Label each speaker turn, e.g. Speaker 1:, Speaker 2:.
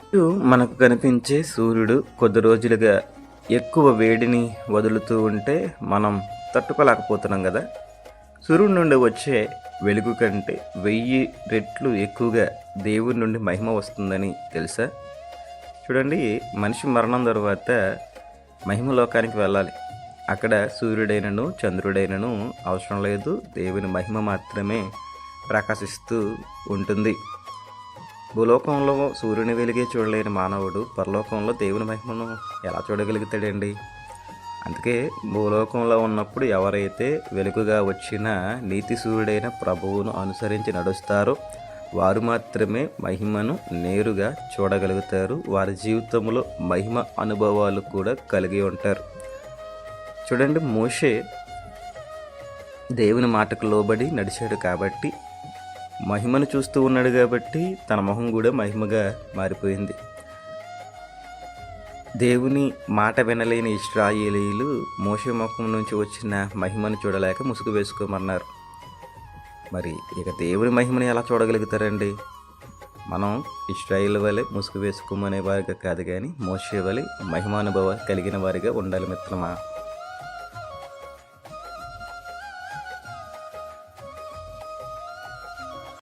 Speaker 1: ఇటు మనకు కనిపించే సూర్యుడు కొద్ది రోజులుగా ఎక్కువ వేడిని వదులుతూ ఉంటే మనం తట్టుకోలేకపోతున్నాం కదా. సూర్యుడి నుండి వచ్చే వెలుగు కంటే 1000 రెట్లు ఎక్కువగా దేవుని నుండి మహిమ వస్తుందని తెలుసా? చూడండి, మనిషి మరణం తర్వాత మహిమ లోకానికి వెళ్ళాలి. అక్కడ సూర్యుడైనను చంద్రుడైనను అవసరం లేదు, దేవుని మహిమ మాత్రమే ప్రకాశిస్తూ ఉంటుంది. భూలోకంలో సూర్యుని వెలుగే చూడలేని మానవుడు పరలోకంలో దేవుని మహిమను ఎలా చూడగలుగుతాడండి? అందుకే భూలోకంలో ఉన్నప్పుడు ఎవరైతే వెలుగుగా వచ్చిన నీతి సూర్యుడైన ప్రభువును అనుసరించి నడుస్తారో వారు మాత్రమే మహిమను నేరుగా చూడగలుగుతారు. వారి జీవితంలో మహిమ అనుభవాలు కూడా కలిగి ఉంటారు. చూడండి, మోషే దేవుని మాటకు లోబడి నడిచాడు కాబట్టి, మహిమను చూస్తూ ఉన్నాడు కాబట్టి తన మొహం కూడా మహిమగా మారిపోయింది. దేవుని మాట వినలేని ఇశ్రాయేలీయులు మోషే ముఖం నుంచి వచ్చిన మహిమను చూడలేక ముసుగు వేసుకోమన్నారు. మరి ఇక దేవుని మహిమని ఎలా చూడగలుగుతారండి? మనం ఇశ్రాయేలు వలె ముసుగు వేసుకోమనే వారిగా కాదు, కానీ మోషే వలె మహిమానుభవం కలిగిన వారిగా ఉండాలి మిత్రమా.